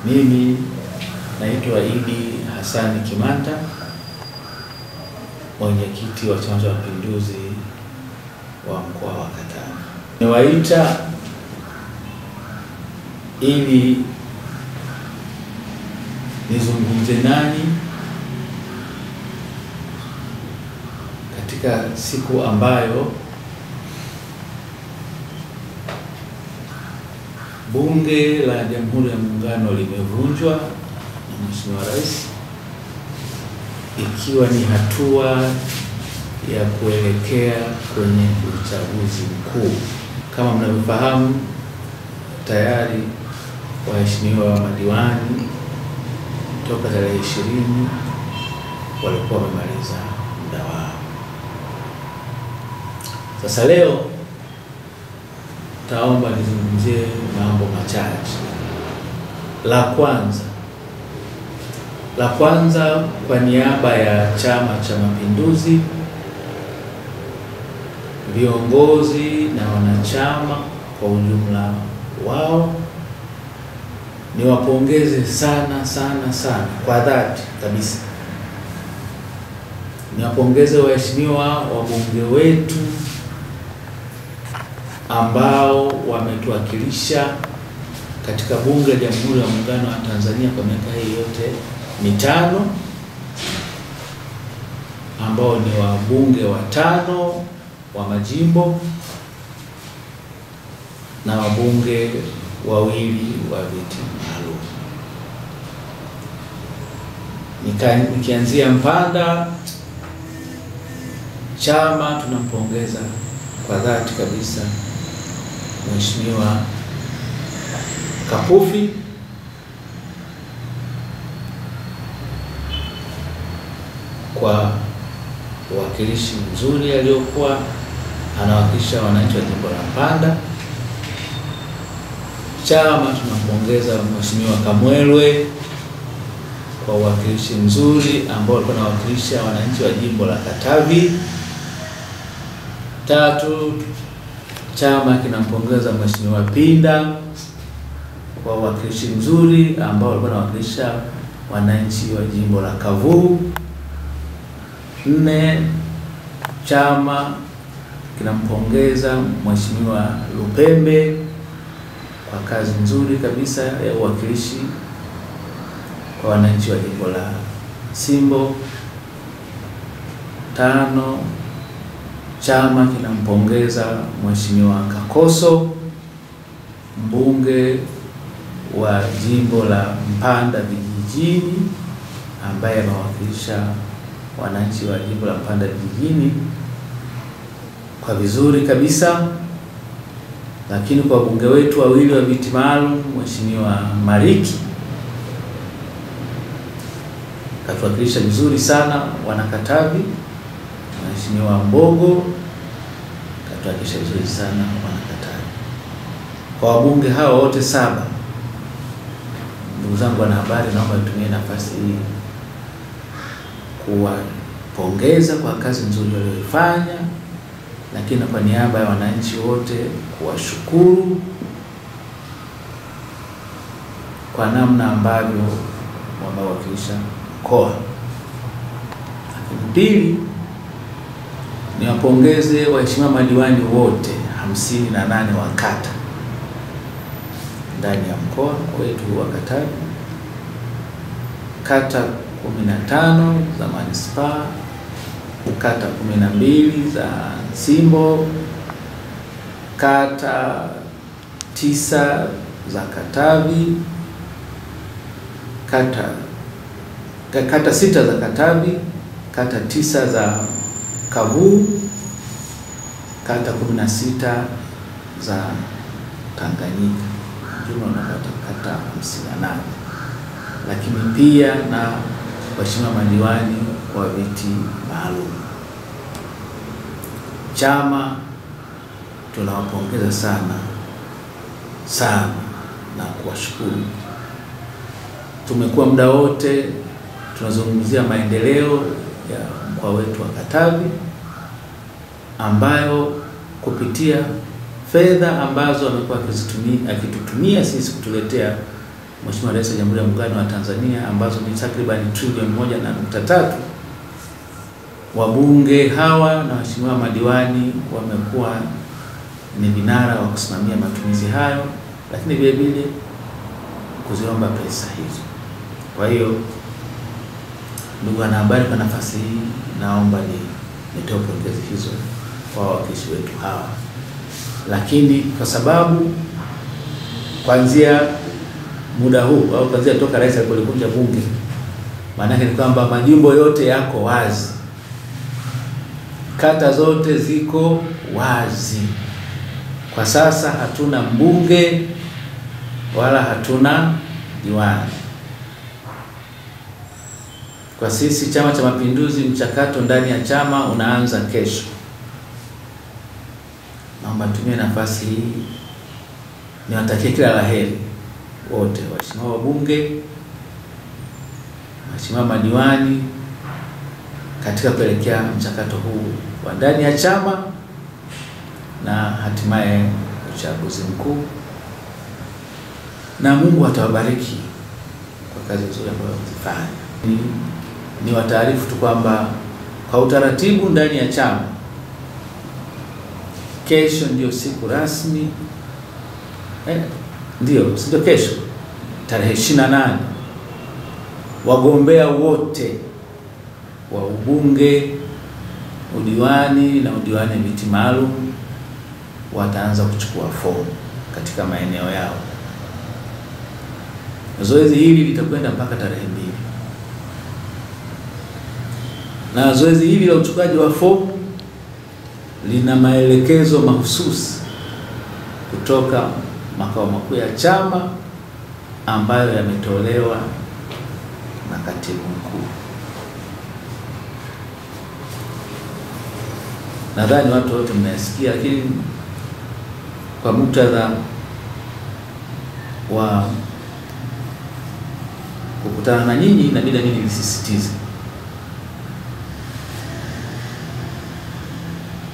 Mimi naitwa Idi Hassan Kimanta, mwenyekiti wa Chama cha Mapinduzi wa mkoa wa Katavi. Niwaita ili nizungumze nani katika siku ambayo Bunge la Jamhuri ya Muungano limevunjwa na Mheshimiwa Rais, ikiwa ni hatua ya kuelekea kwenye uchaguzi mkuu. Kama mnavyofahamu, tayari waheshimiwa madiwani toka tarehe 20 walikuwa wamemaliza muda wao. Sasa leo taomba nizungumzie mambo machache. La kwanza kwa niaba ya Chama cha Mapinduzi, viongozi na wanachama kwa ujumla wao, niwapongeze sana kwa dhati kabisa. Niwapongeze waheshimiwa wabunge wetu ambao wametuwakilisha katika Bunge la Jamhuri ya Muungano wa Tanzania kwa miaka hii yote mitano, ambao ni wabunge watano wa majimbo na wabunge wawili wa viti maalum. Nikianzia Mpanda, chama tunampongeza kwa dhati kabisa Mheshimiwa Kapufi kwa uwakilishi mzuri aliyokuwa anawakilisha wananchi wa jimbo la Mpanda. Chama tunampongeza Mheshimiwa Kamwelwe kwa uwakilishi mzuri ambao alikuwa anawakilisha wananchi wa jimbo la Katavi. Tatu, chama kinampongeza Mheshimiwa Pinda kwa uwakilishi mzuri ambao alikuwa anawakilisha wananchi wa jimbo la Kavu. 4, chama kinampongeza Mheshimiwa Lupembe kwa kazi nzuri kabisa ya uwakilishi kwa wananchi wa jimbo la Simbo. 5, chama kinampongeza Mheshimiwa Kakoso, mbunge wa jimbo la Mpanda vijijini, ambaye anawakilisha wananchi wa jimbo la Mpanda vijijini kwa vizuri kabisa. Lakini kwa wabunge wetu wawili wa viti maalum, Mheshimiwa Mariki katuwakilisha vizuri sana Wanakatavi. Mheshimiwa Mbogo katuwakilisha vizuri sana Wanakatavi. Kwa wabunge hao wote 7, ndugu zangu wanahabari, naomba nitumie nafasi hii kuwapongeza kwa kazi nzuri walioifanya, lakini kwa niaba ya wananchi wote kuwashukuru kwa namna ambavyo wamewakilisha mkoa. Lakini pili, niwapongeze waheshimiwa madiwani wote 58 wa kata ndani ya mkoa wetu wa Katavi, kata 15 za manispaa, kata 12 za Simbo, kata 9 za Katavi, kata 6 za Katavi, kata 9 za Kavu, kata 16 za Tanganyika, jumla unapata kata 58. Lakini pia na waheshimiwa madiwani wa viti maalum. Chama tunawapongeza sana na kuwashukuru. Tumekuwa muda wote tunazungumzia maendeleo ya mkoa wetu wa Katavi, ambayo kupitia fedha ambazo amekuwa akitutumia sisi kutuletea Mheshimiwa Rais wa Jamhuri ya Muungano wa Tanzania, ambazo ni takriban trilioni 1.3. Wabunge hawa na waheshimiwa madiwani wamekuwa ni vinara wa kusimamia matumizi hayo, lakini vile vile kuziomba pesa hizo. Kwa hiyo ndugu wanahabari, kwa nafasi hii naomba nitoe pongezi hizo kwa wawakilishi wetu hawa, lakini kwa sababu kuanzia muda huu au kuanzia toka rais alipokunja bunge, maana yake ni kwamba majimbo yote yako wazi, kata zote ziko wazi. Kwa sasa hatuna mbunge wala hatuna diwani. Kwa sisi Chama cha Mapinduzi, mchakato ndani ya chama unaanza kesho. Naomba tumie nafasi hii niwatakie kila laheri wote, waheshimiwa wabunge, waheshimiwa madiwani, katika kuelekea mchakato huu wa ndani ya chama na hatimaye uchaguzi mkuu. Na Mungu atawabariki kwa kazi nzuri ambayo mtafanya. Ni wataarifu tu kwamba kwa utaratibu ndani ya chama, kesho ndio siku rasmi, sio kesho, tarehe 28, wagombea wote wa ubunge, udiwani na udiwani viti maalum wataanza kuchukua fomu katika maeneo yao. Zoezi hili litakwenda mpaka tarehe 2. Na zoezi hili la uchukuaji wa fomu lina maelekezo mahususi kutoka makao makuu ya chama ambayo yametolewa na katibu mkuu. Nadhani watu wote mmesikia, lakini kwa muktadha wa kukutana na nyinyi inabidi mimi nisisitize,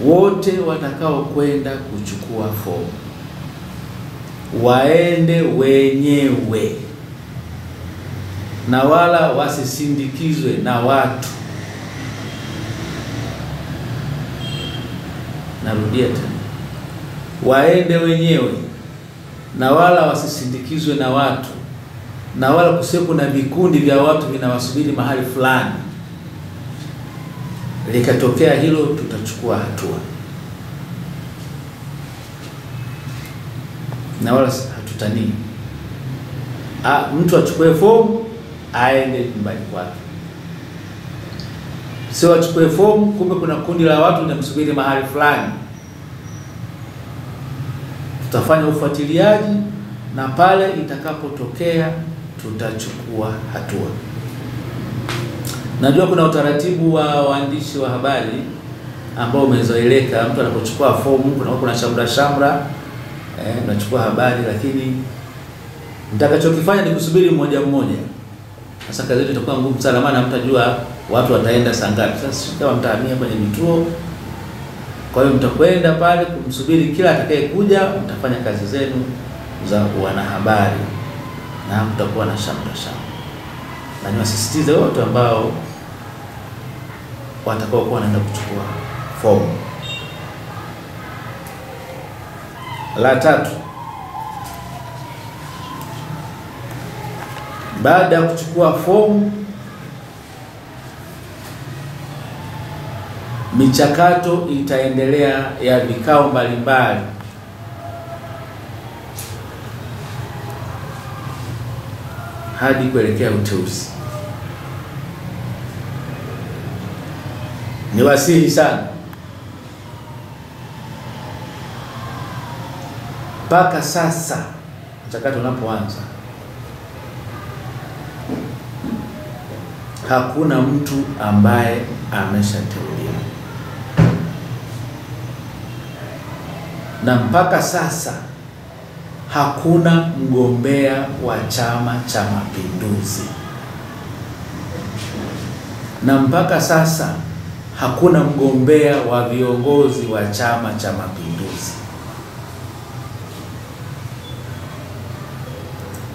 wote watakao kwenda kuchukua fomu waende wenyewe na wala wasisindikizwe na watu. Narudia tena, waende wenyewe na wala wasisindikizwe na watu, na wala kusiwepo na vikundi vya watu vinawasubiri mahali fulani. Likatokea hilo, tutachukua hatua, na wala hatutanii. Mtu achukue fomu aende nyumbani kwake, sio achukue fomu kumbe kuna kundi la watu linamsubiri mahali fulani. Tutafanya ufuatiliaji na pale itakapotokea tutachukua hatua. Najua kuna utaratibu wa waandishi wa habari ambao umezoeleka, mtu anapochukua fomu kuna shamra unachukua habari, lakini mtakachokifanya ni kusubiri mmoja mmoja. Sasa kazi yetu itakuwa ngumu sana, maana mtajua watu wataenda saa ngapi. Sasa kama mtahamia kwenye vituo, kwa hiyo mtakwenda pale kumsubiri kila atakayekuja, mtafanya kazi zenu za wanahabari na mtakuwa na shamra. Na niwasisitize wote ambao watakao kuwa wanaenda kuchukua fomu. La tatu, baada ya kuchukua fomu, michakato itaendelea ya vikao mbalimbali hadi kuelekea uteuzi. Niwasihi sana, mpaka sasa mchakato unapoanza hakuna mtu ambaye ameshateuliwa, na mpaka sasa hakuna mgombea wa Chama cha Mapinduzi, na mpaka sasa hakuna mgombea wa viongozi wa Chama cha Mapinduzi.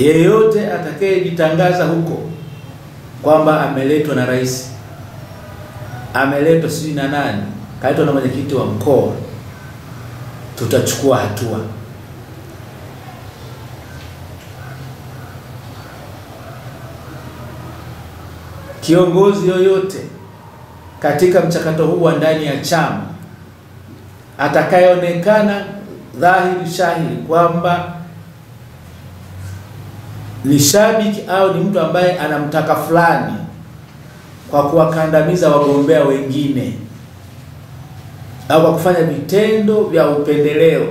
yeyote atakayejitangaza huko kwamba ameletwa na rais, ameletwa sijui na nani, kaitwa na mwenyekiti wa mkoa, tutachukua hatua. Kiongozi yoyote katika mchakato huu wa ndani ya chama atakayeonekana dhahiri shahiri kwamba ni shabiki au ni mtu ambaye anamtaka fulani kwa kuwakandamiza wagombea wengine au kwa kufanya vitendo vya upendeleo,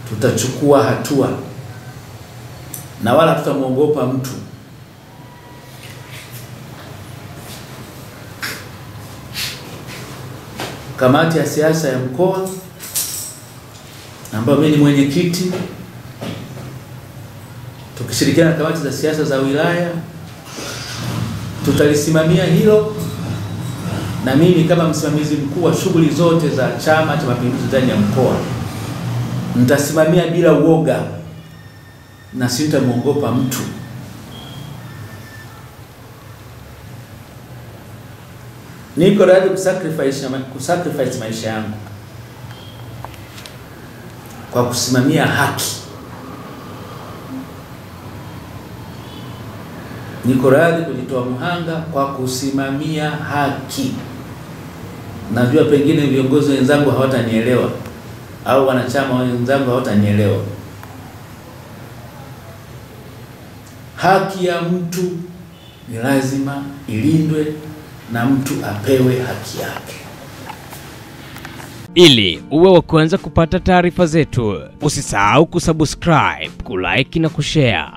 tutachukua hatua na wala tutamuogopa mtu. Kamati ya siasa ya mkoa ambayo mimi ni mwenyekiti, tukishirikiana na kamati za siasa za wilaya, tutalisimamia hilo, na mimi kama msimamizi mkuu wa shughuli zote za Chama cha Mapinduzi ndani ya mkoa nitasimamia bila uoga na sitamuogopa mtu. Niko radhi kusacrifice maisha yangu kwa kusimamia haki. Niko radhi kujitoa mhanga kwa kusimamia haki. Najua pengine viongozi wenzangu hawatanielewa au wanachama wenzangu hawatanielewa. Haki ya mtu ni lazima ilindwe na mtu apewe haki yake. Ili uwe wa kwanza kupata taarifa zetu, usisahau kusubscribe, kulike na kushare.